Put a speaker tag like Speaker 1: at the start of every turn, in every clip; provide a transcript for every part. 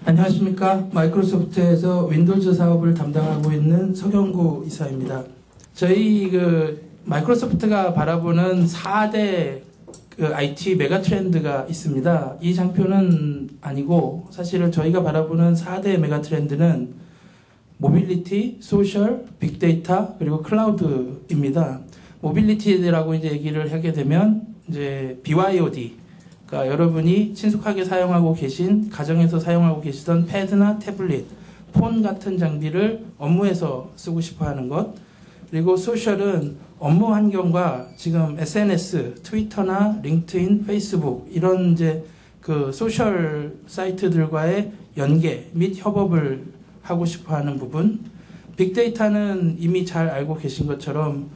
Speaker 1: 안녕하십니까. 마이크로소프트에서 윈도우즈 사업을 담당하고 있는 서경구 이사입니다. 저희 마이크로소프트가 바라보는 4대 IT 메가 트렌드가 있습니다. 이 장표는 아니고 사실은 저희가 바라보는 4대 메가 트렌드는 모빌리티, 소셜, 빅데이터, 그리고 클라우드입니다. 모빌리티라고 이제 얘기를 하게 되면 이제 BYOD, 그러니까 여러분이 친숙하게 사용하고 계신, 가정에서 사용하고 계시던 패드나 태블릿, 폰 같은 장비를 업무에서 쓰고 싶어 하는 것. 그리고 소셜은 업무 환경과 지금 SNS, 트위터나 링크드인, 페이스북 이런 이제 그 소셜 사이트들과의 연계 및 협업을 하고 싶어 하는 부분. 빅데이터는 이미 잘 알고 계신 것처럼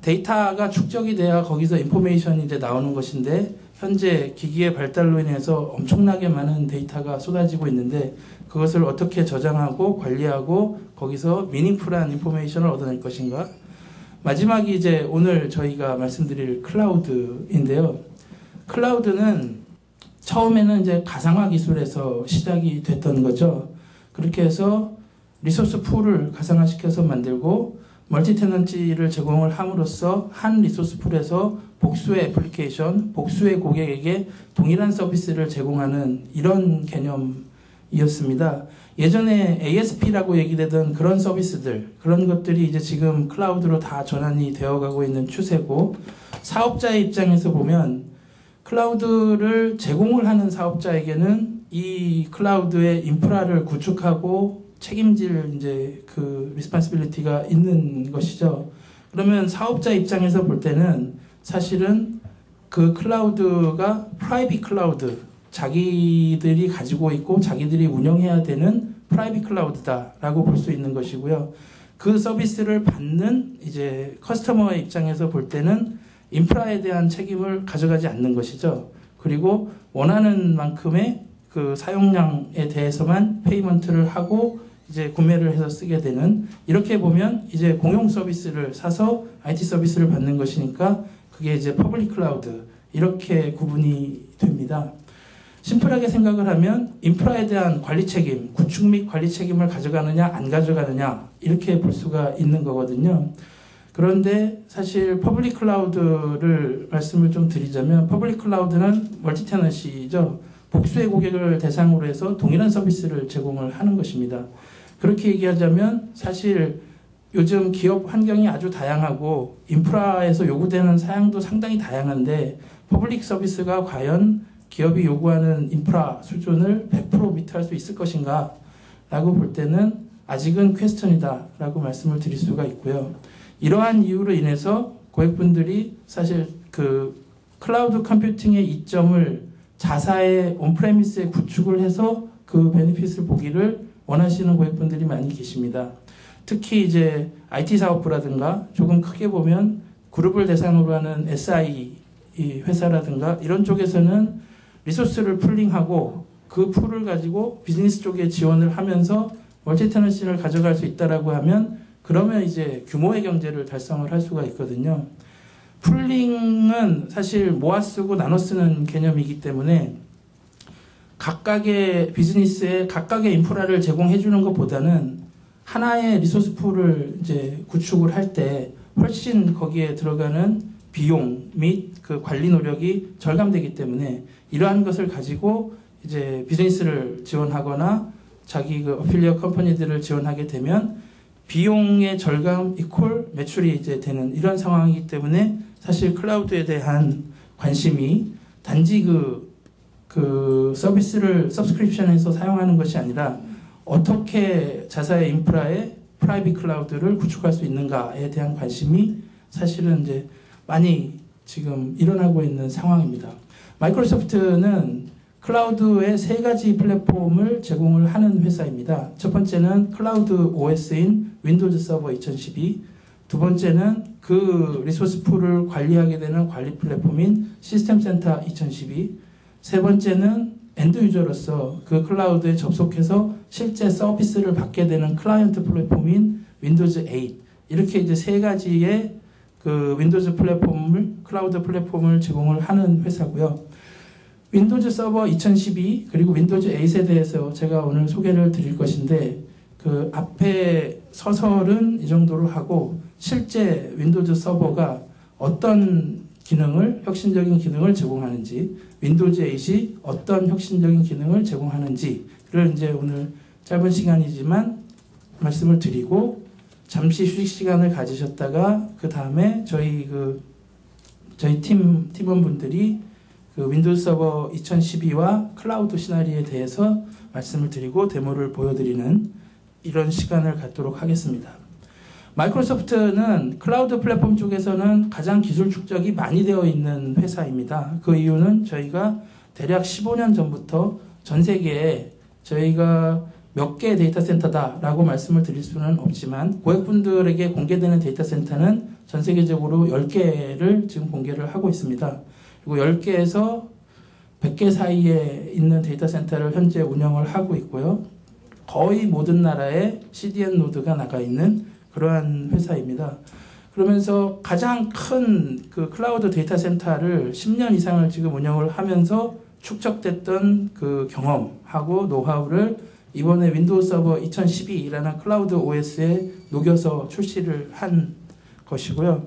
Speaker 1: 데이터가 축적이 돼야 거기서 인포메이션이 이제 나오는 것인데, 현재 기기의 발달로 인해서 엄청나게 많은 데이터가 쏟아지고 있는데 그것을 어떻게 저장하고 관리하고 거기서 미닝풀한 인포메이션을 얻어낼 것인가. 마지막이 이제 오늘 저희가 말씀드릴 클라우드인데요. 클라우드는 처음에는 이제 가상화 기술에서 시작이 됐던 거죠. 그렇게 해서 리소스 풀을 가상화시켜서 만들고 멀티 테넌지를 제공을 함으로써 한 리소스 풀에서 복수의 애플리케이션, 복수의 고객에게 동일한 서비스를 제공하는 이런 개념이었습니다. 예전에 ASP라고 얘기되던 그런 서비스들, 그런 것들이 이제 지금 클라우드로 다 전환이 되어가고 있는 추세고, 사업자의 입장에서 보면 클라우드를 제공을 하는 사업자에게는 이 클라우드의 인프라를 구축하고 책임질 이제 그 리스폰시빌리티가 있는 것이죠. 그러면 사업자 입장에서 볼 때는 사실은 그 클라우드가 프라이빗 클라우드, 자기들이 가지고 있고 자기들이 운영해야 되는 프라이빗 클라우드다라고 볼 수 있는 것이고요. 그 서비스를 받는 이제 커스터머의 입장에서 볼 때는 인프라에 대한 책임을 가져가지 않는 것이죠. 그리고 원하는 만큼의 그 사용량에 대해서만 페이먼트를 하고 이제 구매를 해서 쓰게 되는, 이렇게 보면 이제 공용 서비스를 사서 IT 서비스를 받는 것이니까 그게 이제 퍼블릭 클라우드, 이렇게 구분이 됩니다. 심플하게 생각을 하면 인프라에 대한 관리 책임, 구축 및 관리 책임을 가져가느냐 안 가져가느냐 이렇게 볼 수가 있는 거거든요. 그런데 사실 퍼블릭 클라우드를 말씀을 좀 드리자면, 퍼블릭 클라우드는 멀티 테넌시죠. 복수의 고객을 대상으로 해서 동일한 서비스를 제공을 하는 것입니다. 그렇게 얘기하자면 사실 요즘 기업 환경이 아주 다양하고 인프라에서 요구되는 사양도 상당히 다양한데, 퍼블릭 서비스가 과연 기업이 요구하는 인프라 수준을 100% 미트할 수 있을 것인가 라고 볼 때는 아직은 퀘스천이다 라고 말씀을 드릴 수가 있고요. 이러한 이유로 인해서 고객분들이 사실 그 클라우드 컴퓨팅의 이점을 자사의 온프레미스에 구축을 해서 그 베네핏을 보기를 원하시는 고객분들이 많이 계십니다. 특히 이제 IT 사업부라든가 조금 크게 보면 그룹을 대상으로 하는 SI 회사라든가 이런 쪽에서는 리소스를 풀링하고 그 풀을 가지고 비즈니스 쪽에 지원을 하면서 멀티 테넌시를 가져갈 수 있다라고 하면, 그러면 이제 규모의 경제를 달성을 할 수가 있거든요. 풀링은 사실 모아 쓰고 나눠 쓰는 개념이기 때문에 각각의 비즈니스에 각각의 인프라를 제공해 주는 것보다는 하나의 리소스 풀을 이제 구축을 할 때 훨씬 거기에 들어가는 비용 및 그 관리 노력이 절감되기 때문에 이러한 것을 가지고 이제 비즈니스를 지원하거나 자기 그 어필리어 컴퍼니들을 지원하게 되면 비용의 절감 이퀄 매출이 이제 되는 이런 상황이기 때문에 사실 클라우드에 대한 관심이 단지 그 서비스를 서브스크립션에서 사용하는 것이 아니라 어떻게 자사의 인프라에 프라이빗 클라우드를 구축할 수 있는가에 대한 관심이 사실은 이제 많이 지금 일어나고 있는 상황입니다. 마이크로소프트는 클라우드의 3가지 플랫폼을 제공을 하는 회사입니다. 첫 번째는 클라우드 OS인 윈도우즈 서버 2012, 두 번째는 그 리소스 풀을 관리하게 되는 관리 플랫폼인 시스템 센터 2012, 세 번째는 엔드 유저로서 그 클라우드에 접속해서 실제 서비스를 받게 되는 클라이언트 플랫폼인 윈도우즈 8, 이렇게 이제 3가지의 그 윈도우즈 플랫폼을, 클라우드 플랫폼을 제공을 하는 회사고요. 윈도우즈 서버 2012 그리고 윈도우즈 8에 대해서 제가 오늘 소개를 드릴 것인데 그 앞에 서설은 이 정도로 하고 실제 윈도우즈 서버가 어떤 기능을 혁신적인 기능을 제공하는지 윈도우즈 8이 어떤 혁신적인 기능을 제공하는지를 이제 오늘 짧은 시간이지만 말씀을 드리고 잠시 휴식 시간을 가지셨다가 그 다음에 저희 팀원분들이 그 윈도우즈 서버 2012와 클라우드 시나리오에 대해서 말씀을 드리고 데모를 보여드리는 이런 시간을 갖도록 하겠습니다. 마이크로소프트는 클라우드 플랫폼 쪽에서는 가장 기술 축적이 많이 되어 있는 회사입니다. 그 이유는 저희가 대략 15년 전부터 전 세계에 저희가 몇 개의 데이터 센터다라고 말씀을 드릴 수는 없지만 고객분들에게 공개되는 데이터 센터는 전 세계적으로 10개를 지금 공개를 하고 있습니다. 그리고 10개에서 100개 사이에 있는 데이터 센터를 현재 운영을 하고 있고요. 거의 모든 나라에 CDN 노드가 나가 있는 그러한 회사입니다. 그러면서 가장 큰 그 클라우드 데이터 센터를 10년 이상을 지금 운영을 하면서 축적됐던 그 경험하고 노하우를 이번에 윈도우 서버 2012라는 클라우드 OS에 녹여서 출시를 한 것이고요.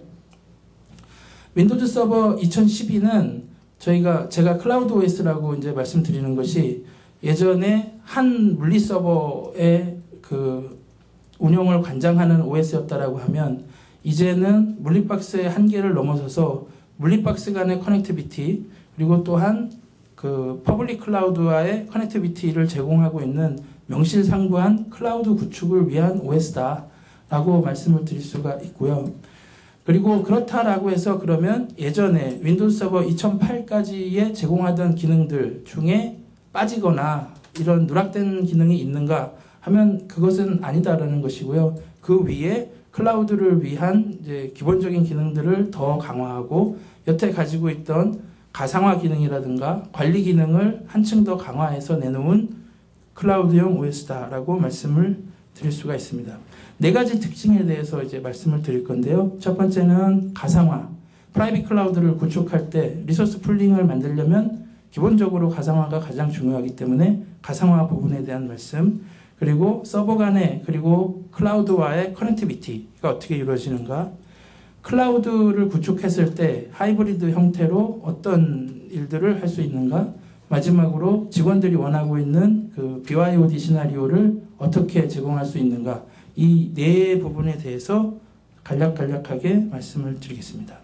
Speaker 1: 윈도우즈 서버 2012는 제가 클라우드 OS라고 이제 말씀드리는 것이 예전에 한 물리 서버의 그 운영을 관장하는 OS였다라고 하면 이제는 물리박스의 한계를 넘어서서 물리박스 간의 커넥티비티 그리고 또한 그 퍼블릭 클라우드와의 커넥티비티를 제공하고 있는 명실상부한 클라우드 구축을 위한 OS다라고 말씀을 드릴 수가 있고요. 그리고 그렇다라고 해서 그러면 예전에 윈도우 서버 2008까지에 제공하던 기능들 중에 빠지거나 이런 누락된 기능이 있는가 하면 그것은 아니다라는 것이고요. 그 위에 클라우드를 위한 이제 기본적인 기능들을 더 강화하고 여태 가지고 있던 가상화 기능이라든가 관리 기능을 한층 더 강화해서 내놓은 클라우드형 OS다라고 말씀을 드릴 수가 있습니다. 네 가지 특징에 대해서 이제 말씀을 드릴 건데요. 첫 번째는 가상화. 프라이빗 클라우드를 구축할 때 리소스 풀링을 만들려면 기본적으로 가상화가 가장 중요하기 때문에 가상화 부분에 대한 말씀, 그리고 서버 간의 그리고 클라우드와의 커넥티비티가 어떻게 이루어지는가, 클라우드를 구축했을 때 하이브리드 형태로 어떤 일들을 할 수 있는가, 마지막으로 직원들이 원하고 있는 그 BYOD 시나리오를 어떻게 제공할 수 있는가, 이 네 부분에 대해서 간략하게 말씀을 드리겠습니다.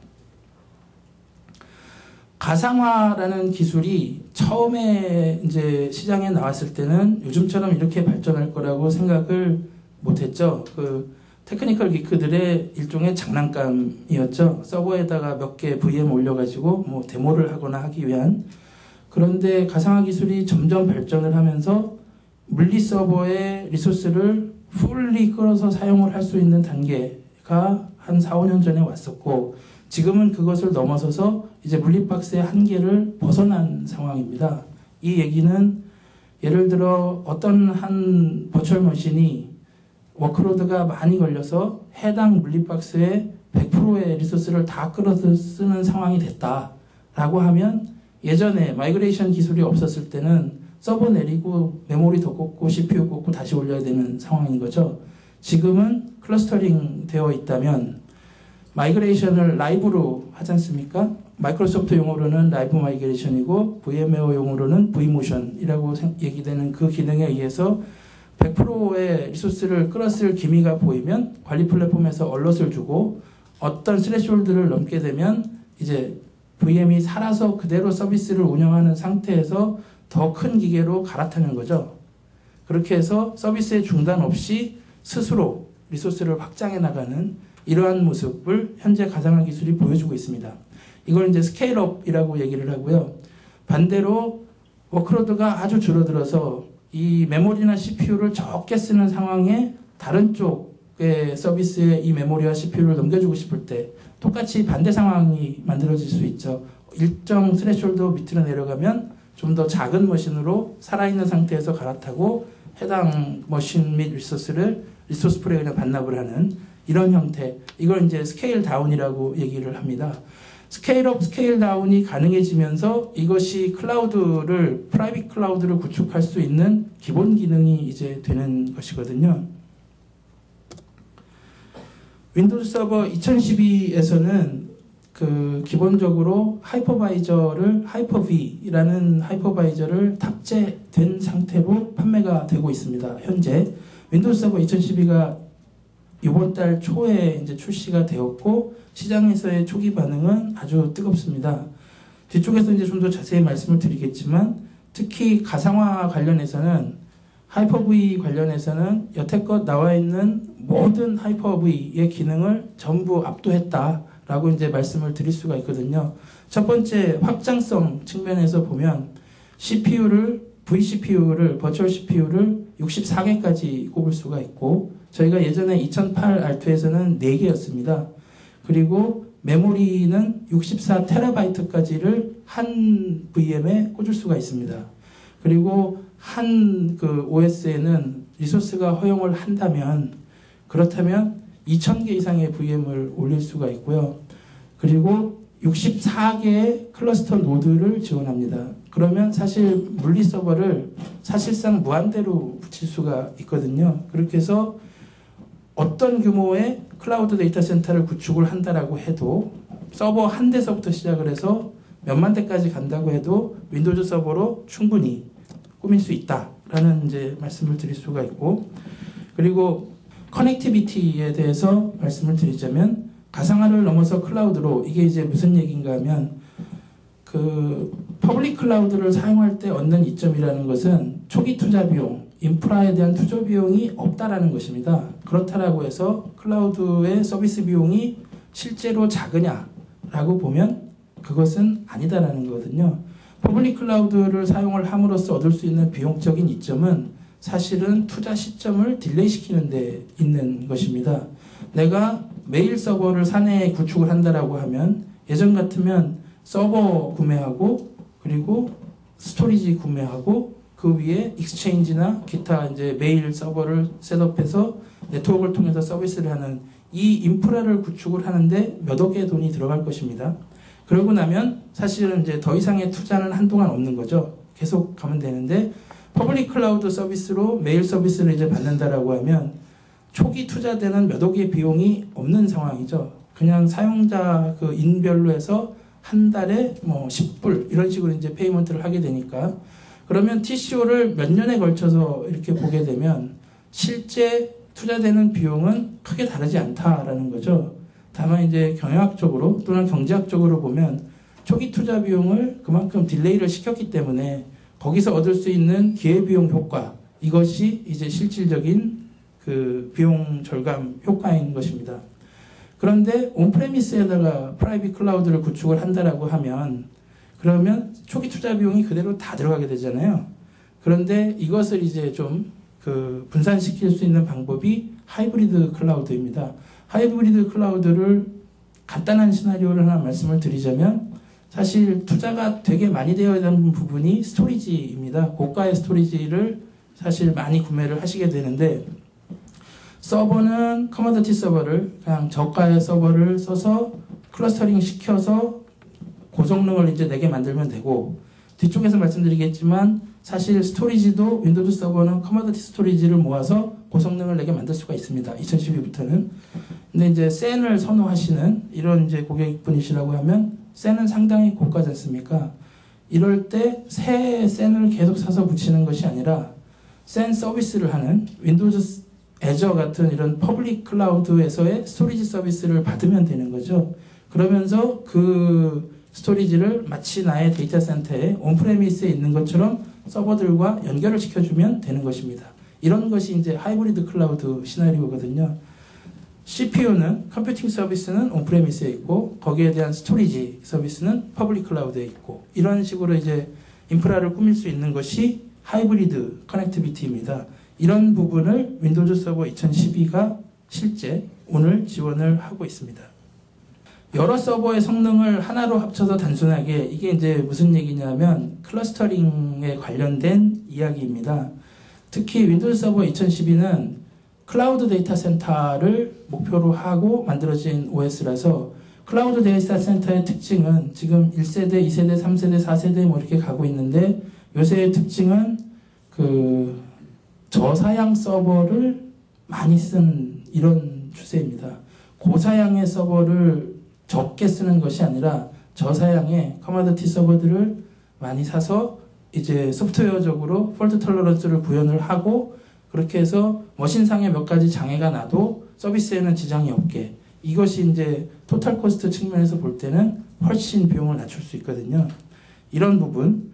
Speaker 1: 가상화라는 기술이 처음에 이제 시장에 나왔을 때는 요즘처럼 이렇게 발전할 거라고 생각을 못했죠. 그 테크니컬 기크들의 일종의 장난감이었죠. 서버에다가 몇 개 VM 올려가지고 뭐 데모를 하거나 하기 위한. 그런데 가상화 기술이 점점 발전을 하면서 물리 서버의 리소스를 풀리 끌어서 사용을 할 수 있는 단계가 한 4, 5년 전에 왔었고 지금은 그것을 넘어서서 이제 물리박스의 한계를 벗어난 상황입니다. 이 얘기는 예를 들어 어떤 한 버추얼 머신이 워크로드가 많이 걸려서 해당 물리박스의 100%의 리소스를 다 끌어서 쓰는 상황이 됐다라고 하면 예전에 마이그레이션 기술이 없었을 때는 서버 내리고 메모리 더 꽂고 CPU 꽂고 다시 올려야 되는 상황인 거죠. 지금은 클러스터링 되어 있다면 마이그레이션을 라이브로 하지 않습니까? 마이크로소프트 용어로는 라이브 마이그레이션이고 VM웨어 용어로는 V모션이라고 얘기되는 그 기능에 의해서 100%의 리소스를 끌었을 기미가 보이면 관리 플랫폼에서 얼럿을 주고 어떤 스레시홀드를 넘게 되면 이제 VM이 살아서 그대로 서비스를 운영하는 상태에서 더 큰 기계로 갈아타는 거죠. 그렇게 해서 서비스의 중단 없이 스스로 리소스를 확장해 나가는 이러한 모습을 현재 가상화 기술이 보여주고 있습니다. 이걸 이제 스케일업이라고 얘기를 하고요. 반대로 워크로드가 아주 줄어들어서 이 메모리나 CPU를 적게 쓰는 상황에 다른 쪽의 서비스에 이 메모리와 CPU를 넘겨주고 싶을 때 똑같이 반대 상황이 만들어질 수 있죠. 일정 스레시홀드 밑으로 내려가면 좀 더 작은 머신으로 살아있는 상태에서 갈아타고 해당 머신 및 리소스를 리소스 풀에 그냥 반납을 하는 이런 형태, 이걸 이제 스케일 다운이라고 얘기를 합니다. 스케일업, 스케일 다운이 가능해지면서 이것이 클라우드를, 프라이빗 클라우드를 구축할 수 있는 기본 기능이 이제 되는 것이거든요. 윈도우즈 서버 2012에서는 기본적으로 하이퍼바이저를 하이퍼V라는 하이퍼바이저를 탑재된 상태로 판매가 되고 있습니다. 현재 윈도우즈 서버 2012가 이번 달 초에 이제 출시가 되었고 시장에서의 초기 반응은 아주 뜨겁습니다. 뒤쪽에서 이제 좀 더 자세히 말씀을 드리겠지만 특히 가상화 관련해서는 하이퍼V 관련해서는 여태껏 나와 있는 모든 하이퍼V의 기능을 전부 압도했다라고 이제 말씀을 드릴 수가 있거든요. 첫 번째 확장성 측면에서 보면 CPU를 vCPU를 버추얼 CPU를 64개까지 꼽을 수가 있고 저희가 예전에 2008 R2에서는 4개였습니다. 그리고 메모리는 64TB까지를 한 VM에 꽂을 수가 있습니다. 그리고 한 OS에는 리소스가 허용을 한다면 그렇다면 2000개 이상의 VM을 올릴 수가 있고요. 그리고 64개의 클러스터 노드를 지원합니다. 그러면 사실 물리 서버를 사실상 무한대로 붙일 수가 있거든요. 그렇게 해서 어떤 규모의 클라우드 데이터 센터를 구축을 한다라고 해도 서버 한 대서부터 시작을 해서 몇만 대까지 간다고 해도 윈도우즈 서버로 충분히 꾸밀 수 있다라는 이제 말씀을 드릴 수가 있고 그리고 커넥티비티에 대해서 말씀을 드리자면 가상화를 넘어서 클라우드로 이게 이제 무슨 얘기인가 하면 퍼블릭 클라우드를 사용할 때 얻는 이점이라는 것은 초기 투자 비용, 인프라에 대한 투자 비용이 없다라는 것입니다. 그렇다라고 해서 클라우드의 서비스 비용이 실제로 작으냐라고 보면 그것은 아니다라는 거거든요. 퍼블릭 클라우드를 사용을 함으로써 얻을 수 있는 비용적인 이점은 사실은 투자 시점을 딜레이 시키는 데 있는 것입니다. 내가 메일 서버를 사내에 구축을 한다라고 하면 예전 같으면 서버 구매하고 그리고 스토리지 구매하고 그 위에 익스체인지나 기타 이제 메일 서버를 셋업해서 네트워크를 통해서 서비스를 하는 이 인프라를 구축을 하는데 몇 억의 돈이 들어갈 것입니다. 그러고 나면 사실은 이제 더 이상의 투자는 한동안 없는 거죠. 계속 가면 되는데 퍼블릭 클라우드 서비스로 메일 서비스를 이제 받는다라고 하면 초기 투자되는 몇 억의 비용이 없는 상황이죠. 그냥 사용자 인별로 해서 한 달에 뭐 10불 이런 식으로 이제 페이먼트를 하게 되니까 그러면 TCO를 몇 년에 걸쳐서 이렇게 보게 되면 실제 투자되는 비용은 크게 다르지 않다라는 거죠. 다만 이제 경영학적으로 또는 경제학적으로 보면 초기 투자 비용을 그만큼 딜레이를 시켰기 때문에 거기서 얻을 수 있는 기회비용 효과 이것이 이제 실질적인 비용 절감 효과인 것입니다. 그런데 온프레미스에다가 프라이빗 클라우드를 구축을 한다라고 하면 그러면 초기 투자 비용이 그대로 다 들어가게 되잖아요. 그런데 이것을 이제 좀 분산시킬 수 있는 방법이 하이브리드 클라우드입니다. 하이브리드 클라우드를 간단한 시나리오를 하나 말씀을 드리자면 사실 투자가 되게 많이 되어 있는 부분이 스토리지입니다. 고가의 스토리지를 사실 많이 구매를 하시게 되는데 서버는 커머더티 서버를 그냥 저가의 서버를 써서 클러스터링 시켜서 고성능을 이제 내게 만들면 되고 뒤쪽에서 말씀드리겠지만 사실 스토리지도 윈도우즈 서버는 커머더티 스토리지를 모아서 고성능을 내게 만들 수가 있습니다. 2012부터는. 근데 이제 센을 선호하시는 이런 이제 고객분이시라고 하면 센은 상당히 고가지 않습니까? 이럴 때 새 센을 계속 사서 붙이는 것이 아니라 센 서비스를 하는 윈도우즈 애저 같은 이런 퍼블릭 클라우드에서의 스토리지 서비스를 받으면 되는 거죠. 그러면서 그 스토리지를 마치 나의 데이터 센터에 온프레미스에 있는 것처럼 서버들과 연결을 시켜주면 되는 것입니다. 이런 것이 이제 하이브리드 클라우드 시나리오거든요. CPU는 컴퓨팅 서비스는 온프레미스에 있고 거기에 대한 스토리지 서비스는 퍼블릭 클라우드에 있고 이런 식으로 이제 인프라를 꾸밀 수 있는 것이 하이브리드 커넥티비티입니다. 이런 부분을 윈도우즈 서버 2012가 실제 오늘 지원을 하고 있습니다. 여러 서버의 성능을 하나로 합쳐서 단순하게 이게 이제 무슨 얘기냐면 클러스터링에 관련된 이야기입니다. 특히 윈도우즈 서버 2012는 클라우드 데이터 센터를 목표로 하고 만들어진 OS라서 클라우드 데이터 센터의 특징은 지금 1세대, 2세대, 3세대, 4세대 뭐 이렇게 가고 있는데 요새의 특징은 그 저사양 서버를 많이 쓴 이런 추세입니다. 고사양의 서버를 적게 쓰는 것이 아니라 저사양의 커머디티 서버들을 많이 사서 이제 소프트웨어적으로 폴트 톨러런스를 구현을 하고 그렇게 해서 머신상에 몇 가지 장애가 나도 서비스에는 지장이 없게, 이것이 이제 토탈 코스트 측면에서 볼 때는 훨씬 비용을 낮출 수 있거든요. 이런 부분.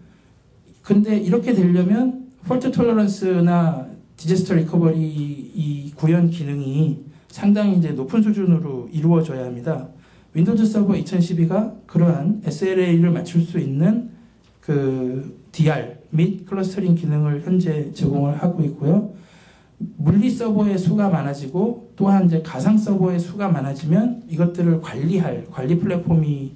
Speaker 1: 근데 이렇게 되려면 폴트 톨러런스나 디제스터 리커버리 이 구현 기능이 상당히 이제 높은 수준으로 이루어져야 합니다. 윈도우즈 서버 2012가 그러한 SLA를 맞출 수 있는 그 DR 및 클러스터링 기능을 현재 제공을 하고 있고요. 물리 서버의 수가 많아지고 또한 이제 가상 서버의 수가 많아지면 이것들을 관리할 관리 플랫폼이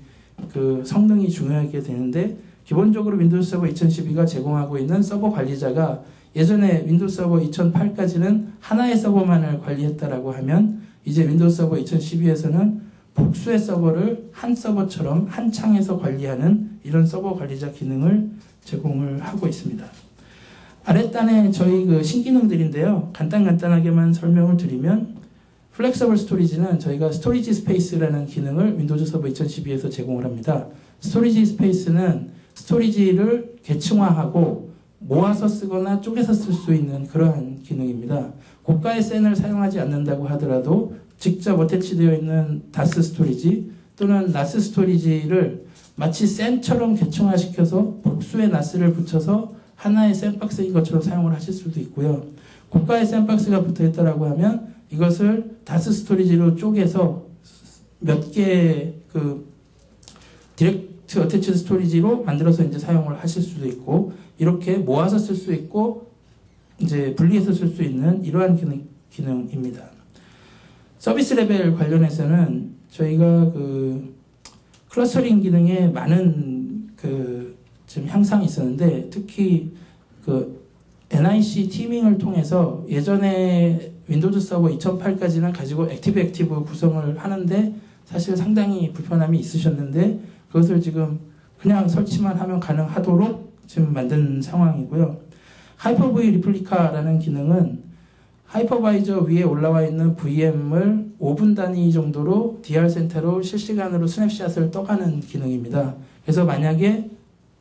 Speaker 1: 그 성능이 중요하게 되는데, 기본적으로 윈도우즈 서버 2012가 제공하고 있는 서버 관리자가 예전에 윈도우즈 서버 2008까지는 하나의 서버만을 관리했다라고 하면 이제 윈도우즈 서버 2012에서는 복수의 서버를 한 서버처럼 한 창에서 관리하는 이런 서버 관리자 기능을 제공을 하고 있습니다. 아랫단에 저희 그 신기능들인데요. 간단하게만 설명을 드리면 플렉서블 스토리지는 저희가 스토리지 스페이스라는 기능을 윈도우즈 서버 2012에서 제공을 합니다. 스토리지 스페이스는 스토리지를 계층화하고 모아서 쓰거나 쪼개서 쓸 수 있는 그러한 기능입니다. 고가의 샌을 사용하지 않는다고 하더라도 직접 어태치되어 있는 다스 스토리지 또는 나스 스토리지를 마치 샌처럼 계층화시켜서 복수의 나스를 붙여서 하나의 샌박스인 것처럼 사용을 하실 수도 있고요. 고가의 샌박스가 붙어있다고 하면 이것을 다스 스토리지로 쪼개서 몇 개의 그 디렉트 어태치 스토리지로 만들어서 이제 사용을 하실 수도 있고, 이렇게 모아서 쓸 수 있고 이제 분리해서 쓸 수 있는 이러한 기능입니다. 서비스 레벨 관련해서는 저희가 그 클러스터링 기능에 많은 그 지금 향상이 있었는데, 특히 그 NIC 티밍을 통해서 예전에 윈도우즈 서버 2008까지는 가지고 액티브 구성을 하는데 사실 상당히 불편함이 있으셨는데 그것을 지금 그냥 설치만 하면 가능하도록 지금 만든 상황이고요. 하이퍼V 리플리카라는 기능은 하이퍼바이저 위에 올라와 있는 VM을 5분 단위 정도로 DR 센터로 실시간으로 스냅샷을 떠가는 기능입니다. 그래서 만약에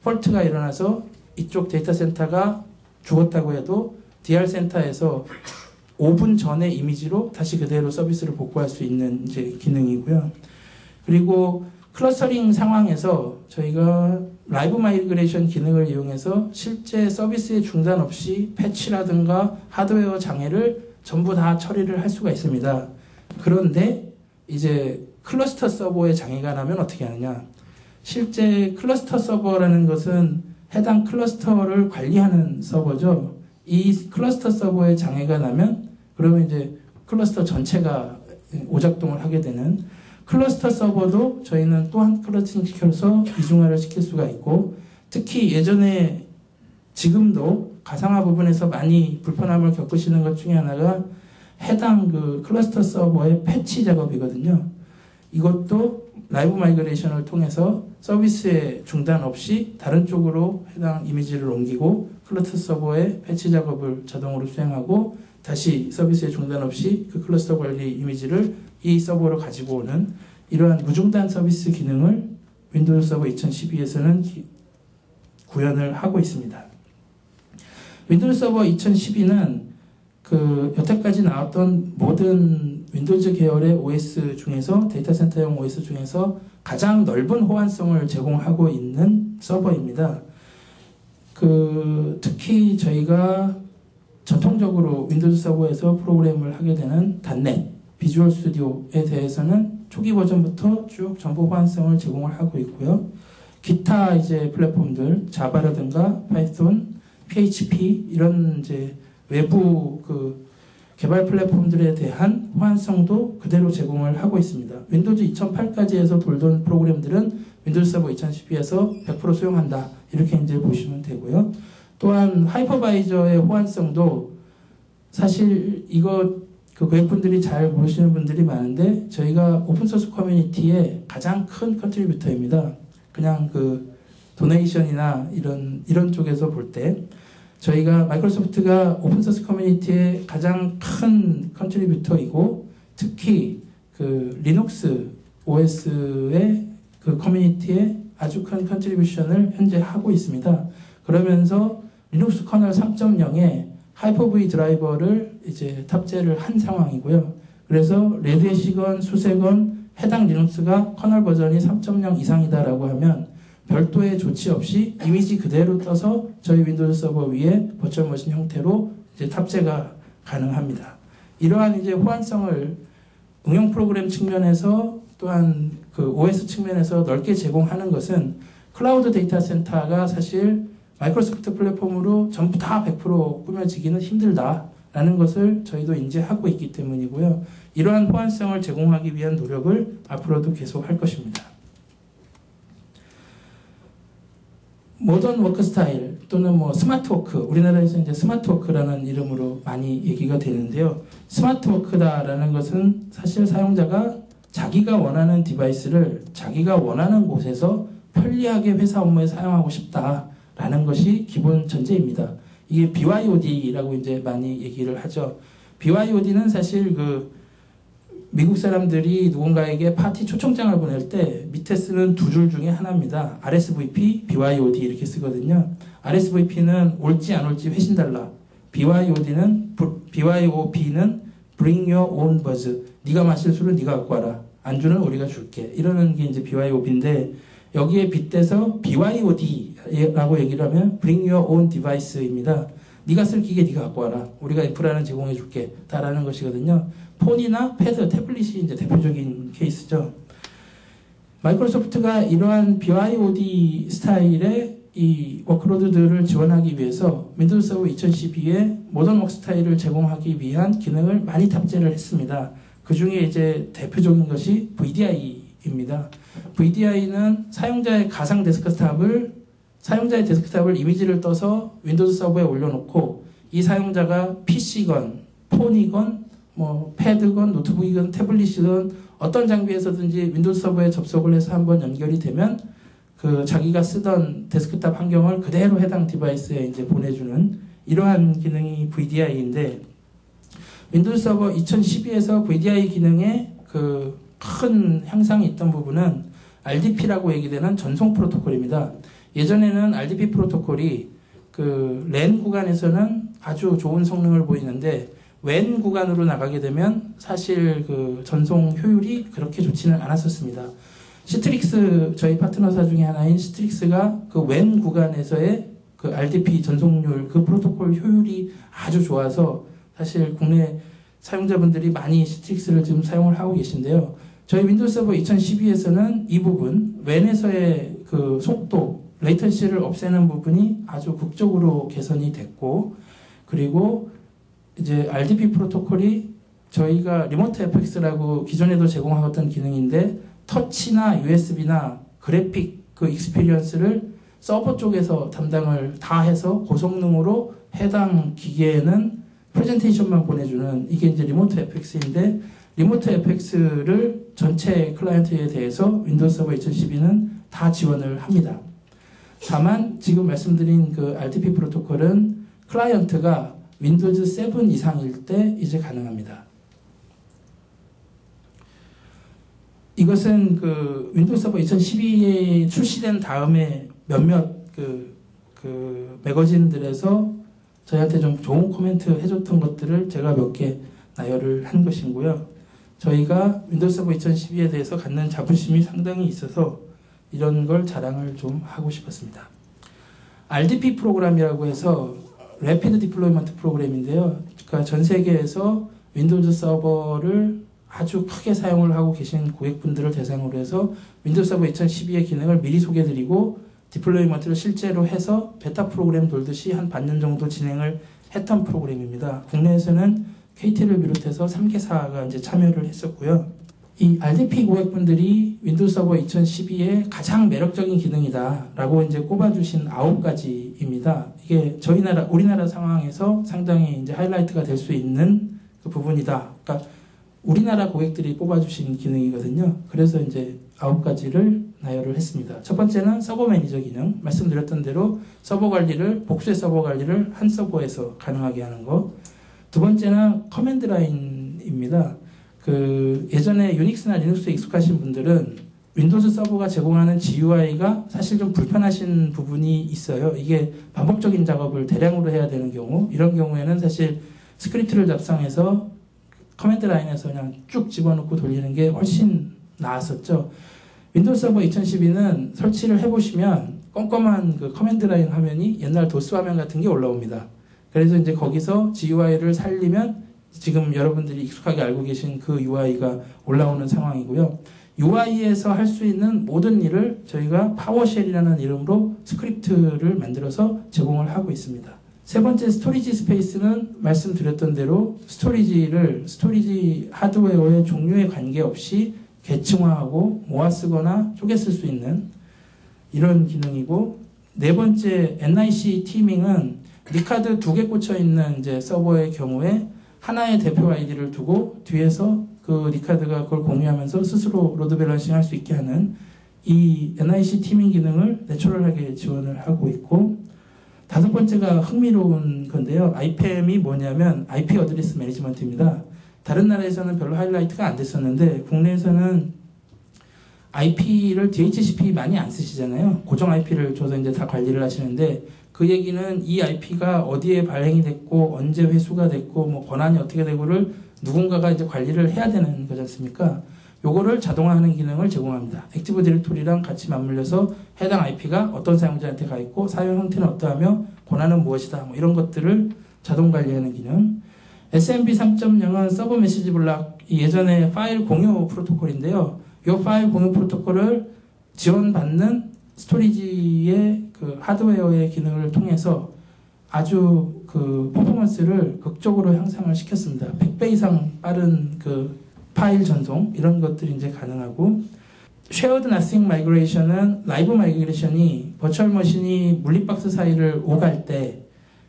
Speaker 1: 폴트가 일어나서 이쪽 데이터 센터가 죽었다고 해도 DR 센터에서 5분 전의 이미지로 다시 그대로 서비스를 복구할 수 있는 이제 기능이고요. 그리고 클러스터링 상황에서 저희가 라이브 마이그레이션 기능을 이용해서 실제 서비스의 중단 없이 패치라든가 하드웨어 장애를 전부 다 처리를 할 수가 있습니다. 그런데 이제 클러스터 서버에 장애가 나면 어떻게 하느냐. 실제 클러스터 서버라는 것은 해당 클러스터를 관리하는 서버죠. 이 클러스터 서버에 장애가 나면 그러면 이제 클러스터 전체가 오작동을 하게 되는, 클러스터 서버도 저희는 또한 클러스팅 시켜서 이중화를 시킬 수가 있고, 특히 예전에 지금도 가상화 부분에서 많이 불편함을 겪으시는 것 중에 하나가 해당 그 클러스터 서버의 패치 작업이거든요. 이것도 라이브 마이그레이션을 통해서 서비스의 중단 없이 다른 쪽으로 해당 이미지를 옮기고 클러스터 서버의 패치 작업을 자동으로 수행하고 다시 서비스의 중단 없이 그 클러스터 관리 이미지를 이 서버로 가지고 오는 이러한 무중단 서비스 기능을 윈도우즈 서버 2012에서는 구현을 하고 있습니다. 윈도우즈 서버 2012는 그 여태까지 나왔던 모든 윈도우즈 계열의 OS 중에서 데이터 센터용 OS 중에서 가장 넓은 호환성을 제공하고 있는 서버입니다. 특히 저희가 전통적으로 윈도우즈 서버에서 프로그램을 하게 되는 .NET, 비주얼 스튜디오에 대해서는 초기 버전부터 쭉 전부 호환성을 제공을 하고 있고요. 기타 이제 플랫폼들, 자바라든가 파이썬, PHP 이런 이제 외부 그 개발 플랫폼들에 대한 호환성도 그대로 제공을 하고 있습니다. 윈도우즈 2008까지 해서 돌던 프로그램들은 윈도우즈 서버 2012에서 100% 수용한다. 이렇게 이제 보시면 되고요. 또한 하이퍼바이저의 호환성도 사실 이거 그 고객분들이 잘 모르시는 분들이 많은데 저희가 오픈소스 커뮤니티의 가장 큰 컨트리뷰터입니다. 그냥 그 도네이션이나 이런 쪽에서 볼 때 저희가 마이크로소프트가 오픈소스 커뮤니티의 가장 큰 컨트리뷰터이고 특히 그 리눅스 OS의 그 커뮤니티에 아주 큰 컨트리뷰션을 현재 하고 있습니다. 그러면서 리눅스 커널 3.0에 하이퍼V 드라이버를 이제 탑재를 한 상황이고요. 그래서 레드해시건, 수색건 해당 리눅스가 커널 버전이 3.0 이상이다라고 하면 별도의 조치 없이 이미지 그대로 떠서 저희 윈도우즈 서버 위에 버추얼 머신 형태로 이제 탑재가 가능합니다. 이러한 이제 호환성을 응용 프로그램 측면에서 또한 그 OS 측면에서 넓게 제공하는 것은 클라우드 데이터 센터가 사실 마이크로소프트 플랫폼으로 전부 다 100% 꾸며지기는 힘들다라는 것을 저희도 인지하고 있기 때문이고요. 이러한 호환성을 제공하기 위한 노력을 앞으로도 계속 할 것입니다. 모던 워크 스타일 또는 뭐 스마트 워크, 우리나라에서 이제 스마트 워크라는 이름으로 많이 얘기가 되는데요. 스마트 워크다라는 것은 사실 사용자가 자기가 원하는 디바이스를 자기가 원하는 곳에서 편리하게 회사 업무에 사용하고 싶다라는 것이 기본 전제입니다. 이게 BYOD라고 이제 많이 얘기를 하죠. BYOD는 사실 그 미국 사람들이 누군가에게 파티 초청장을 보낼 때 밑에 쓰는 두 줄 중에 하나입니다. RSVP, BYOD 이렇게 쓰거든요. RSVP는 올지 안 올지 회신 달라. BYOP는 Bring Your Own Buzz. 네가 마실 술은 네가 갖고 와라. 안주는 우리가 줄게. 이러는 게 이제 BYOB인데 여기에 빗대서 BYOD라고 얘기를 하면 Bring Your Own Device입니다. 네가 쓸 기계 네가 갖고 와라. 우리가 인프라는 제공해 줄게. 다라는 것이거든요. 폰이나 패드, 태블릿이 이제 대표적인 케이스죠. 마이크로소프트가 이러한 BYOD 스타일의 이 워크로드들을 지원하기 위해서 윈도우 서버 2012에 모던 워크 스타일을 제공하기 위한 기능을 많이 탑재를 했습니다. 그 중에 이제 대표적인 것이 VDI입니다. VDI는 사용자의 데스크탑을 이미지를 떠서 윈도우 서버에 올려놓고 이 사용자가 PC건, 폰이건, 뭐 패드건, 노트북이건, 태블릿이건 어떤 장비에서든지 윈도우 서버에 접속을 해서 한번 연결이 되면 그 자기가 쓰던 데스크탑 환경을 그대로 해당 디바이스에 이제 보내주는 이러한 기능이 VDI인데 윈도우 서버 2012에서 VDI 기능에 그 큰 향상이 있던 부분은 RDP라고 얘기되는 전송 프로토콜입니다. 예전에는 RDP 프로토콜이 그 LAN 구간에서는 아주 좋은 성능을 보이는데 WAN 구간으로 나가게 되면 사실 그 전송 효율이 그렇게 좋지는 않았었습니다. 시트릭스 저희 파트너사 중에 하나인 시트릭스가 그 WAN 구간에서의 그 RDP 전송률 그 프로토콜 효율이 아주 좋아서 사실 국내 사용자분들이 많이 시트릭스를 지금 사용을 하고 계신데요. 저희 윈도우 서버 2012에서는 이 부분 WAN에서의 그 속도, 레이턴시를 없애는 부분이 아주 극적으로 개선이 됐고 그리고 이제 RDP 프로토콜이 저희가 리모트 FX라고 기존에도 제공하던 기능인데 터치나 USB나 그래픽 그 익스피리언스를 서버 쪽에서 담당을 다 해서 고성능으로 해당 기계에는 프레젠테이션만 보내주는 이게 이제 리모트 FX인데 리모트 FX를 전체 클라이언트에 대해서 윈도우 서버 2012는 다 지원을 합니다. 다만 지금 말씀드린 그 RDP 프로토콜은 클라이언트가 윈도우즈 7 이상일 때 이제 가능합니다. 이것은 그 윈도우 서버 2012에 출시된 다음에 몇몇 그 매거진들에서 저희한테 좀 좋은 코멘트 해줬던 것들을 제가 몇 개 나열을 한 것이고요. 저희가 윈도우 서버 2012에 대해서 갖는 자부심이 상당히 있어서 이런 걸 자랑을 좀 하고 싶었습니다. RDP 프로그램이라고 해서 Rapid Deployment 프로그램인데요. 그러니까 전 세계에서 윈도우즈 서버를 아주 크게 사용을 하고 계신 고객분들을 대상으로 해서 윈도우 서버 2012의 기능을 미리 소개드리고 디플로이먼트를 실제로 해서 베타 프로그램 돌듯이 한 반년 정도 진행을 했던 프로그램입니다. 국내에서는 KT를 비롯해서 3개사가 이제 참여를 했었고요. 이 RDP 고객분들이 윈도우 서버 2012의 가장 매력적인 기능이다라고 이제 꼽아주신 9가지입니다. 이게 우리나라 상황에서 상당히 이제 하이라이트가 될 수 있는 그 부분이다. 그러니까 우리나라 고객들이 뽑아주신 기능이거든요. 그래서 이제 9가지를 나열을 했습니다. 첫 번째는 서버 매니저 기능. 말씀드렸던 대로 서버 관리를, 복수의 서버 관리를 한 서버에서 가능하게 하는 거. 두 번째는 커맨드 라인입니다. 예전에 유닉스나 리눅스에 익숙하신 분들은 윈도우즈 서버가 제공하는 GUI가 사실 좀 불편하신 부분이 있어요. 이게 반복적인 작업을 대량으로 해야 되는 경우, 이런 경우에는 사실 스크립트를 작성해서 커맨드 라인에서 그냥 쭉 집어넣고 돌리는 게 훨씬 나았었죠. 윈도우 서버 2012는 설치를 해보시면 껌껌한 그 커맨드 라인 화면이 옛날 도스 화면 같은 게 올라옵니다. 그래서 이제 거기서 GUI를 살리면 지금 여러분들이 익숙하게 알고 계신 그 UI가 올라오는 상황이고요. UI에서 할 수 있는 모든 일을 저희가 파워쉘이라는 이름으로 스크립트를 만들어서 제공을 하고 있습니다. 세 번째 스토리지 스페이스는 말씀드렸던 대로 스토리지 하드웨어의 종류에 관계없이 계층화하고 모아 쓰거나 쪼개 쓸 수 있는 이런 기능이고, 네 번째 NIC 티밍은 니카드 2개 꽂혀 있는 이제 서버의 경우에 하나의 대표 아이디를 두고 뒤에서 그 니카드가 그걸 공유하면서 스스로 로드 밸런싱 할 수 있게 하는 이 NIC 티밍 기능을 내추럴하게 지원을 하고 있고, 다섯 번째가 흥미로운 건데요. IPM이 뭐냐면 IP 어드레스 매니지먼트입니다. 다른 나라에서는 별로 하이라이트가 안 됐었는데 국내에서는 IP를 DHCP 많이 안 쓰시잖아요. 고정 IP를 줘서 이제 다 관리를 하시는데, 그 얘기는 이 IP가 어디에 발행이 됐고 언제 회수가 됐고 뭐 권한이 어떻게 되고를 누군가가 이제 관리를 해야 되는 거지 않습니까? 요거를 자동화하는 기능을 제공합니다. 액티브 디렉토리랑 같이 맞물려서 해당 IP가 어떤 사용자한테 가 있고 사용 형태는 어떠하며 권한은 무엇이다, 뭐 이런 것들을 자동 관리하는 기능. SMB 3.0은 서버 메시지 블락, 예전에 파일 공유 프로토콜인데요. 이 파일 공유 프로토콜을 지원받는 스토리지의 그 하드웨어의 기능을 통해서 아주 그 퍼포먼스를 극적으로 향상을 시켰습니다. 100배 이상 빠른 그 파일 전송, 이런 것들이 이제 가능하고, Shared Nothing Migration은 라이브 마이그레이션이 버추얼 머신이 물리박스 사이를 오갈 때,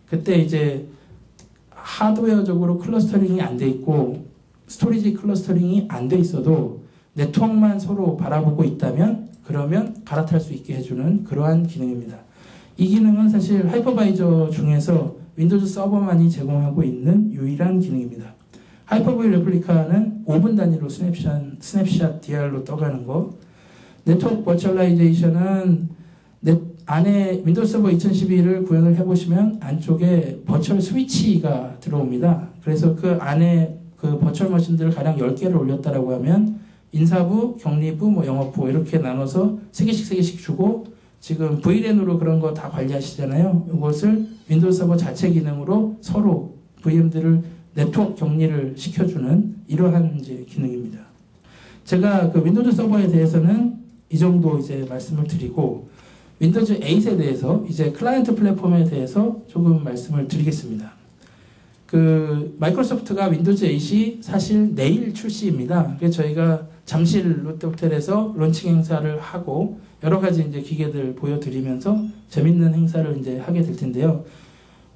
Speaker 1: 그때 이제 하드웨어적으로 클러스터링이 안 돼 있고 스토리지 클러스터링이 안 돼 있어도 네트워크만 서로 바라보고 있다면 그러면 갈아탈 수 있게 해주는 그러한 기능입니다. 이 기능은 사실 하이퍼바이저 중에서 윈도우즈 서버만이 제공하고 있는 유일한 기능입니다. 하이퍼V 레플리카는 5분 단위로 스냅샷 DR로 떠가는 거. 네트워크 버추얼라이제이션은 안에 윈도우 서버 2012를 구현을 해보시면 안쪽에 버추얼 스위치가 들어옵니다. 그래서 그 안에 그 버추얼 머신들을 가량 10개를 올렸다라고 하면 인사부, 격리부, 뭐 영업부 이렇게 나눠서 3개씩 주고, 지금 VLAN으로 그런 거 다 관리하시잖아요. 이것을 윈도우 서버 자체 기능으로 서로 VM들을 네트워크 격리를 시켜주는 이러한 이제 기능입니다. 제가 그 윈도우즈 서버에 대해서는 이 정도 이제 말씀을 드리고, 윈도우즈 8에 대해서 이제 클라이언트 플랫폼에 대해서 조금 말씀을 드리겠습니다. 그 마이크로소프트가 윈도우즈 8이 사실 내일 출시입니다. 그래서 저희가 잠실 롯데호텔에서 론칭 행사를 하고 여러 가지 이제 기계들 보여드리면서 재밌는 행사를 이제 하게 될 텐데요.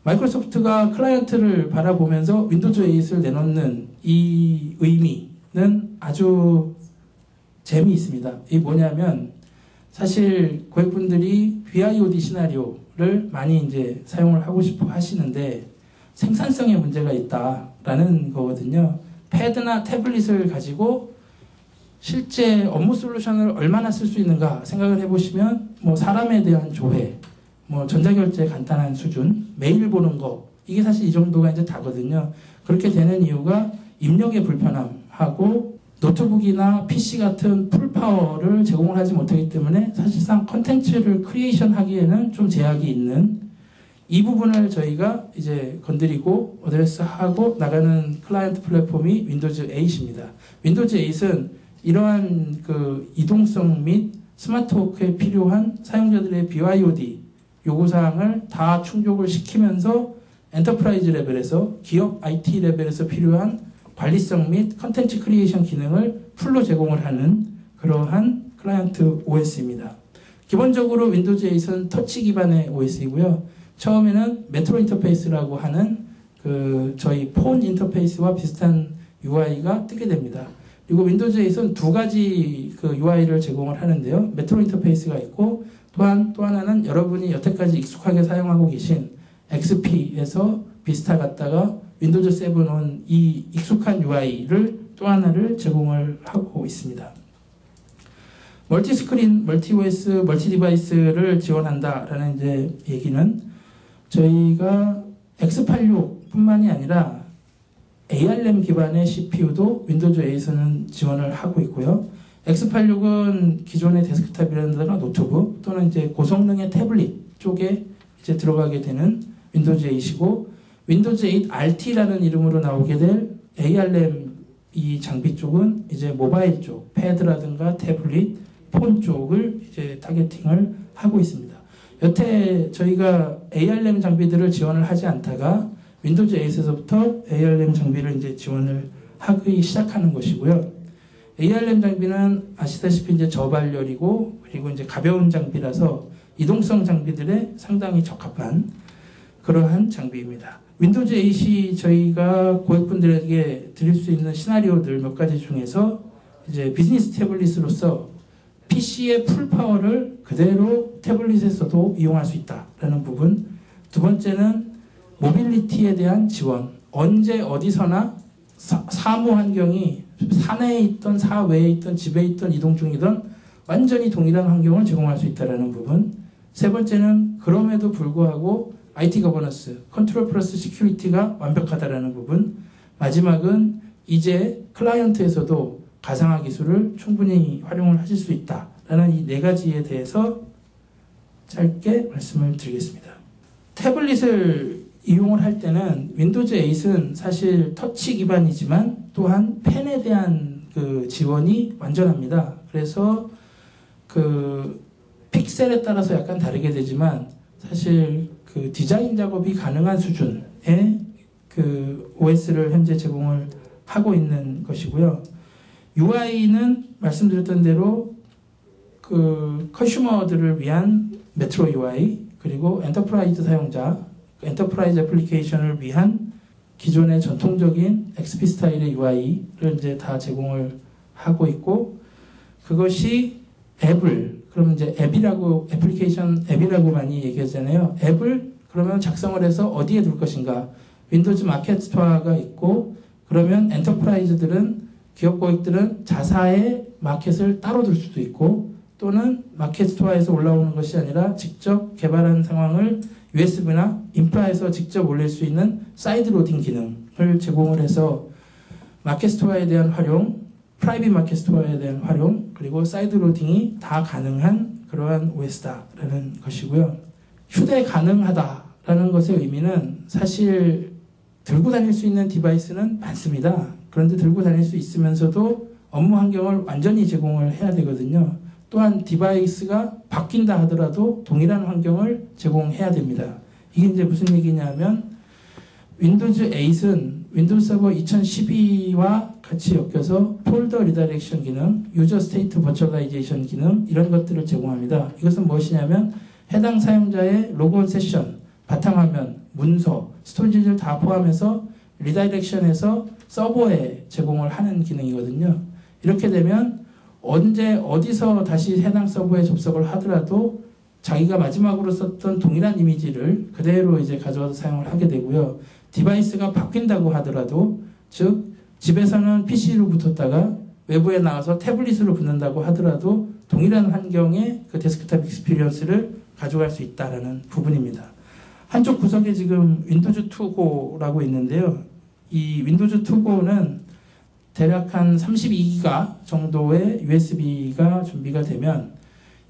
Speaker 1: 마이크로소프트가 클라이언트를 바라보면서 윈도우즈 8을 내놓는 이 의미는 아주 재미있습니다. 이게 뭐냐면, 사실 고객분들이 BIOD 시나리오를 많이 이제 사용을 하고 싶어 하시는데 생산성에 문제가 있다라는 거거든요. 패드나 태블릿을 가지고 실제 업무 솔루션을 얼마나 쓸 수 있는가 생각을 해보시면, 뭐 사람에 대한 조회, 뭐 전자결제 간단한 수준, 메일 보는 거, 이게 사실 이 정도가 이제 다거든요. 그렇게 되는 이유가 입력의 불편함하고 노트북이나 PC 같은 풀파워를 제공을 하지 못하기 때문에 사실상 컨텐츠를 크리에이션 하기에는 좀 제약이 있는 이 부분을 저희가 이제 건드리고 어드레스하고 나가는 클라이언트 플랫폼이 윈도우즈 8입니다. 윈도우즈 8은 이러한 그 이동성 및 스마트워크에 필요한 사용자들의 BYOD 요구사항을 다 충족을 시키면서 엔터프라이즈 레벨에서, 기업 IT 레벨에서 필요한 관리성 및 컨텐츠 크리에이션 기능을 풀로 제공을 하는 그러한 클라이언트 OS입니다. 기본적으로 윈도우즈 8은 터치 기반의 OS이고요. 처음에는 메트로 인터페이스라고 하는 저희 폰 인터페이스와 비슷한 UI가 뜨게 됩니다. 그리고 윈도우즈 8은 두 가지 UI를 제공을 하는데요. 메트로 인터페이스가 있고 또한 또 하나는 여러분이 여태까지 익숙하게 사용하고 계신 XP에서 비스타 갔다가 윈도우즈 7은 이 익숙한 UI를 또 하나를 제공을 하고 있습니다. 멀티 스크린, 멀티 OS, 멀티 디바이스를 지원한다라는 이제 얘기는 저희가 X86뿐만이 아니라 ARM 기반의 CPU도 윈도우즈 8에서는 지원을 하고 있고요. X86은 기존의 데스크탑이라든가 노트북 또는 이제 고성능의 태블릿 쪽에 이제 들어가게 되는 윈도우즈 8이고 윈도우즈 8 RT라는 이름으로 나오게 될 ARM 이 장비 쪽은 이제 모바일 쪽, 패드라든가 태블릿, 폰 쪽을 이제 타겟팅을 하고 있습니다. 여태 저희가 ARM 장비들을 지원을 하지 않다가 윈도우즈 8에서부터 ARM 장비를 이제 지원을 하기 시작하는 것이고요. ARM 장비는 아시다시피 이제 저발열이고 그리고 이제 가벼운 장비라서 이동성 장비들에 상당히 적합한 그러한 장비입니다. 윈도우즈 8이 저희가 고객분들에게 드릴 수 있는 시나리오들 몇 가지 중에서 이제 비즈니스 태블릿으로서 PC의 풀 파워를 그대로 태블릿에서도 이용할 수 있다라는 부분. 두 번째는 모빌리티에 대한 지원. 언제 어디서나 사무 환경이 사내에 있던 사외에 있던 집에 있던 이동 중이던 완전히 동일한 환경을 제공할 수 있다는 부분. 세 번째는 그럼에도 불구하고 IT 거버넌스, 컨트롤 플러스 시큐리티가 완벽하다는 부분. 마지막은 이제 클라이언트에서도 가상화 기술을 충분히 활용을 하실 수 있다라는 이 네 가지에 대해서 짧게 말씀을 드리겠습니다. 태블릿을 이용을 할 때는 윈도우즈 8은 사실 터치 기반이지만 또한 펜에 대한 지원이 완전합니다. 그래서 픽셀에 따라서 약간 다르게 되지만 사실 디자인 작업이 가능한 수준의 OS를 현재 제공을 하고 있는 것이고요. UI는 말씀드렸던 대로 컨슈머들을 위한 메트로 UI 그리고 엔터프라이즈 사용자, 엔터프라이즈 애플리케이션을 위한 기존의 전통적인 XP 스타일의 UI를 이제 다 제공을 하고 있고 그것이 앱을 그러면 이제 앱이라고 애플리케이션 앱이라고 많이 얘기하잖아요. 앱을 그러면 작성을 해서 어디에 둘 것인가? 윈도우즈 마켓 스토어가 있고 그러면 엔터프라이즈들은 기업 고객들은 자사의 마켓을 따로 둘 수도 있고 또는 마켓 스토어에서 올라오는 것이 아니라 직접 개발한 상황을 USB나 인프라에서 직접 올릴 수 있는 사이드 로딩 기능을 제공을 해서 마켓 스토어에 대한 활용, 프라이빗 마켓 스토어에 대한 활용, 그리고 사이드 로딩이 다 가능한 그러한 OS다라는 것이고요. 휴대 가능하다라는 것의 의미는 사실 들고 다닐 수 있는 디바이스는 많습니다. 그런데 들고 다닐 수 있으면서도 업무 환경을 완전히 제공을 해야 되거든요. 또한 디바이스가 바뀐다 하더라도 동일한 환경을 제공해야 됩니다. 이게 이제 무슨 얘기냐면 윈도우즈 8은 윈도우즈 서버 2012와 같이 엮여서 폴더 리다이렉션 기능, 유저 스테이트 버추얼라이제이션 기능 이런 것들을 제공합니다. 이것은 무엇이냐면 해당 사용자의 로그온 세션, 바탕화면, 문서, 스토리지를 다 포함해서 리다이렉션해서 서버에 제공을 하는 기능이거든요. 이렇게 되면 언제 어디서 다시 해당 서버에 접속을 하더라도 자기가 마지막으로 썼던 동일한 이미지를 그대로 이제 가져와서 사용을 하게 되고요. 디바이스가 바뀐다고 하더라도 즉 집에서는 PC로 붙었다가 외부에 나와서 태블릿으로 붙는다고 하더라도 동일한 환경의 데스크탑 익스피리언스를 가져갈 수 있다는 부분입니다. 한쪽 구석에 지금 윈도우즈 투고라고 있는데요. 이 윈도우즈 투고는 대략 한 32기가 정도의 USB가 준비가 되면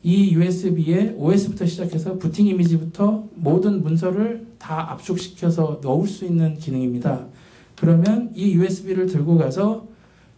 Speaker 1: 이 USB에 OS부터 시작해서 부팅 이미지부터 모든 문서를 다 압축시켜서 넣을 수 있는 기능입니다. 그러면 이 USB를 들고 가서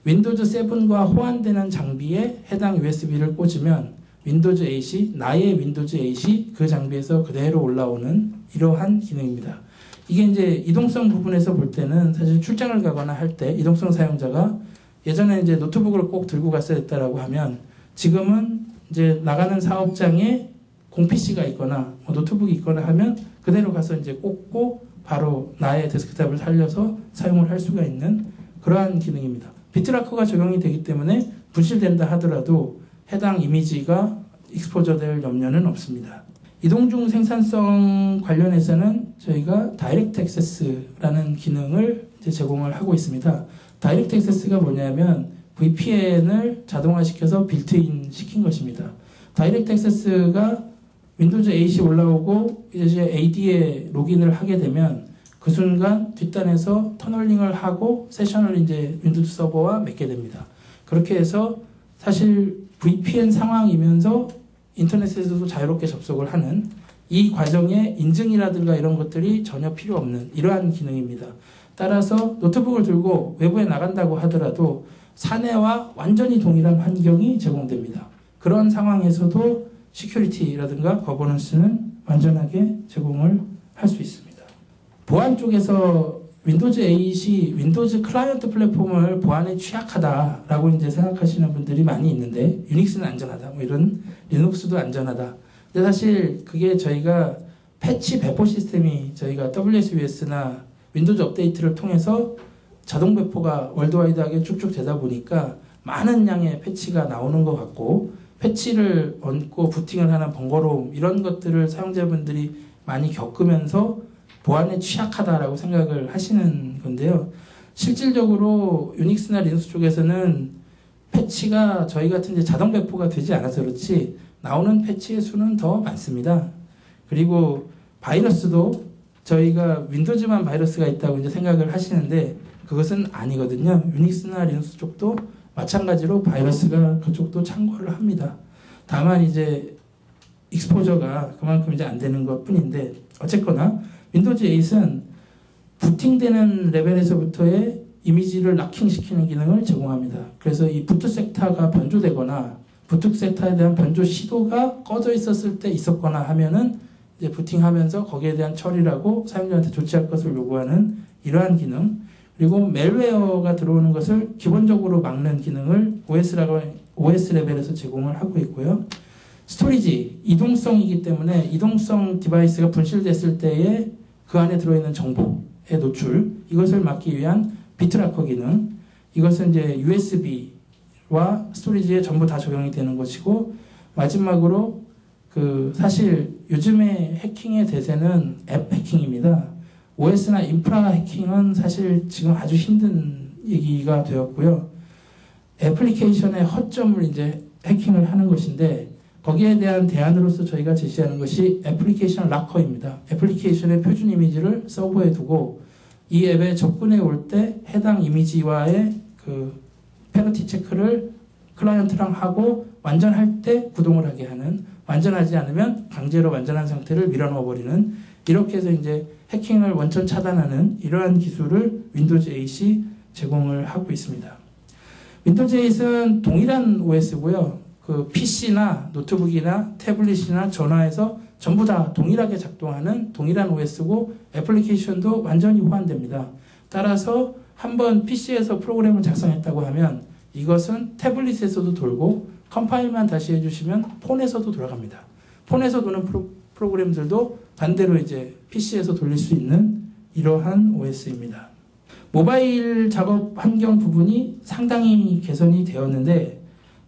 Speaker 1: 윈도우즈 7과 호환되는 장비에 해당 USB를 꽂으면 윈도우즈 8이 나의 윈도우즈 8이 그 장비에서 그대로 올라오는 이러한 기능입니다. 이게 이제 이동성 부분에서 볼 때는 사실 출장을 가거나 할 때 이동성 사용자가 예전에 이제 노트북을 꼭 들고 갔어야 했다라고 하면 지금은 이제 나가는 사업장에 공 PC가 있거나 노트북이 있거나 하면 그대로 가서 이제 꽂고 바로 나의 데스크탑을 살려서 사용을 할 수가 있는 그러한 기능입니다. 비트라커가 적용이 되기 때문에 분실된다 하더라도 해당 이미지가 익스포저 될 염려는 없습니다. 이동중 생산성 관련해서는 저희가 다이렉트 액세스라는 기능을 이제 제공을 하고 있습니다. 다이렉트 액세스가 뭐냐면 VPN을 자동화시켜서 빌트인 시킨 것입니다. 다이렉트 액세스가 윈도우즈 8이 올라오고 이제 AD에 로그인을 하게 되면 그 순간 뒷단에서 터널링을 하고 세션을 이제 윈도우즈 서버와 맺게 됩니다. 그렇게 해서 사실 VPN 상황이면서 인터넷에서도 자유롭게 접속을 하는 이 과정에 인증이라든가 이런 것들이 전혀 필요 없는 이러한 기능입니다. 따라서 노트북을 들고 외부에 나간다고 하더라도 사내와 완전히 동일한 환경이 제공됩니다. 그런 상황에서도 시큐리티라든가 거버넌스는 완전하게 제공을 할 수 있습니다. 보안 쪽에서 윈도우즈 8이 윈도우즈 클라이언트 플랫폼을 보안에 취약하다라고 이제 생각하시는 분들이 많이 있는데 유닉스는 안전하다, 뭐 이런 리눅스도 안전하다. 근데 사실 그게 저희가 패치 배포 시스템이 저희가 WSUS나 윈도우즈 업데이트를 통해서 자동 배포가 월드와이드하게 쭉쭉 되다 보니까 많은 양의 패치가 나오는 것 같고 패치를 얹고 부팅을 하는 번거로움 이런 것들을 사용자분들이 많이 겪으면서 보안에 취약하다라고 생각을 하시는 건데요. 실질적으로 유닉스나 리눅스 쪽에서는 패치가 저희 같은 이제 자동 배포가 되지 않아서 그렇지 나오는 패치의 수는 더 많습니다. 그리고 바이러스도 저희가 윈도우즈만 바이러스가 있다고 이제 생각을 하시는데 그것은 아니거든요. 유닉스나 리눅스 쪽도 마찬가지로 바이러스가 그쪽도 참고를 합니다. 다만 이제 익스포저가 그만큼 이제 안 되는 것 뿐인데 어쨌거나 윈도우즈 8은 부팅되는 레벨에서부터의 이미지를 락킹시키는 기능을 제공합니다. 그래서 이 부트 섹터가 변조되거나 부트 섹터에 대한 변조 시도가 꺼져 있었을 때 있었거나 하면은 이제 부팅하면서 거기에 대한 처리라고 사용자한테 조치할 것을 요구하는 이러한 기능, 그리고 멜웨어가 들어오는 것을 기본적으로 막는 기능을 OS 레벨에서 제공을 하고 있고요. 스토리지, 이동성이기 때문에 이동성 디바이스가 분실됐을 때에 그 안에 들어있는 정보의 노출, 이것을 막기 위한 비트라커 기능, 이것은 이제 USB와 스토리지에 전부 다 적용이 되는 것이고, 마지막으로 사실 요즘의 해킹의 대세는 앱 해킹입니다. OS나 인프라 해킹은 사실 지금 아주 힘든 얘기가 되었고요. 애플리케이션의 허점을 이제 해킹을 하는 것인데 거기에 대한 대안으로서 저희가 제시하는 것이 애플리케이션 락커입니다. 애플리케이션의 표준 이미지를 서버에 두고 이 앱에 접근해 올 때 해당 이미지와의 페널티 체크를 클라이언트랑 하고 완전할 때 구동을 하게 하는, 완전하지 않으면 강제로 완전한 상태를 밀어넣어 버리는, 이렇게 해서 이제 해킹을 원천 차단하는 이러한 기술을 윈도우즈 8이 제공을 하고 있습니다. 윈도우즈 8은 동일한 OS고요. PC나 노트북이나 태블릿이나 전화에서 전부 다 동일하게 작동하는 동일한 OS고 애플리케이션도 완전히 호환됩니다. 따라서 한번 PC에서 프로그램을 작성했다고 하면 이것은 태블릿에서도 돌고 컴파일만 다시 해주시면 폰에서도 돌아갑니다. 폰에서 도는 프로그램들도 반대로 이제 PC에서 돌릴 수 있는 이러한 OS입니다. 모바일 작업 환경 부분이 상당히 개선이 되었는데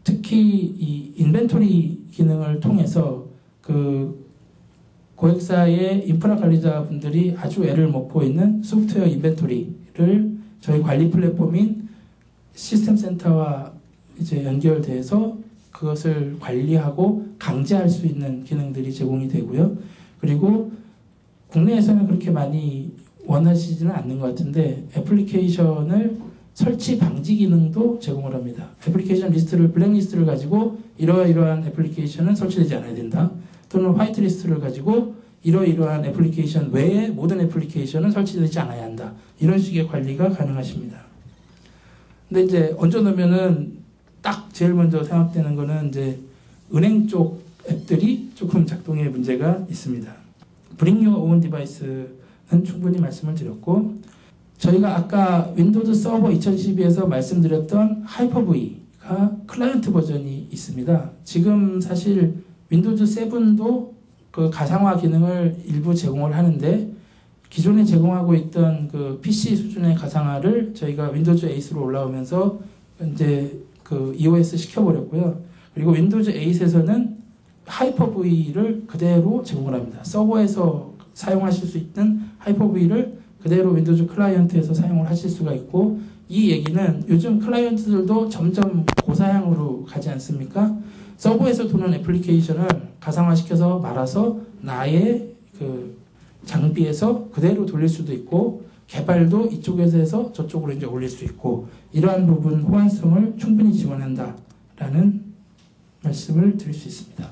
Speaker 1: 특히 이 인벤토리 기능을 통해서 고객사의 인프라 관리자분들이 아주 애를 먹고 있는 소프트웨어 인벤토리를 저희 관리 플랫폼인 시스템 센터와 이제 연결돼서 그것을 관리하고 강제할 수 있는 기능들이 제공이 되고요. 그리고 국내에서는 그렇게 많이 원하시지는 않는 것 같은데 애플리케이션을 설치 방지 기능도 제공을 합니다. 애플리케이션 리스트를, 블랙리스트를 가지고 이러한 애플리케이션은 설치되지 않아야 된다. 또는 화이트리스트를 가지고 이러한 애플리케이션 외에 모든 애플리케이션은 설치되지 않아야 한다. 이런 식의 관리가 가능하십니다. 근데 이제 얹어놓으면은 딱 제일 먼저 생각되는 거는 이제 은행 쪽 앱들이 조금 작동에 문제가 있습니다. Bring Your Own Device는 충분히 말씀을 드렸고, 저희가 아까 윈도우즈 서버 2012에서 말씀드렸던 하이퍼V가 클라이언트 버전이 있습니다. 지금 사실 윈도우즈 7도 그 가상화 기능을 일부 제공을 하는데 기존에 제공하고 있던 그 PC 수준의 가상화를 저희가 윈도우즈 8으로 올라오면서 이제 그 EOS 시켜버렸고요. 그리고 윈도우즈 8에서는 하이퍼V를 그대로 제공을 합니다. 서버에서 사용하실 수 있는 하이퍼V를 그대로 윈도우즈 클라이언트에서 사용을 하실 수가 있고, 이 얘기는 요즘 클라이언트들도 점점 고사양으로 가지 않습니까? 서버에서 도는 애플리케이션을 가상화시켜서 말아서 나의 그 장비에서 그대로 돌릴 수도 있고, 개발도 이쪽에서 해서 저쪽으로 이제 올릴 수 있고, 이러한 부분 호환성을 충분히 지원한다라는 말씀을 드릴 수 있습니다.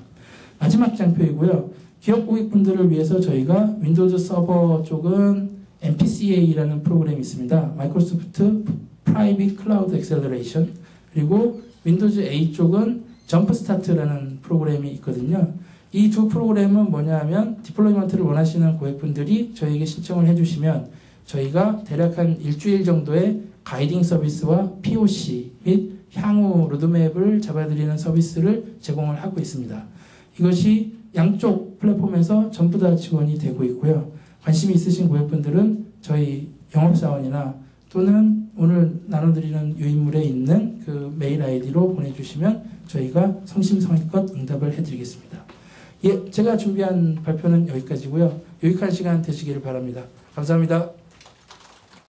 Speaker 1: 마지막 장표이고요. 기업 고객분들을 위해서 저희가 윈도우즈 서버 쪽은 MPCA라는 프로그램이 있습니다. 마이크로소프트 프라이빗 클라우드 엑셀러레이션. 그리고 윈도우즈 8 쪽은 점프스타트라는 프로그램이 있거든요. 이 두 프로그램은 뭐냐 하면 디플로이먼트를 원하시는 고객분들이 저희에게 신청을 해주시면 저희가 대략 한 일주일 정도의 가이딩 서비스와 POC 및 향후 로드맵을 잡아드리는 서비스를 제공을 하고 있습니다. 이것이 양쪽 플랫폼에서 전부 다 지원이 되고 있고요. 관심이 있으신 고객분들은 저희 영업사원이나 또는 오늘 나눠드리는 유인물에 있는 그 메일 아이디로 보내주시면 저희가 성심성의껏 응답을 해드리겠습니다. 예, 제가 준비한 발표는 여기까지고요. 유익한 시간 되시기를 바랍니다. 감사합니다.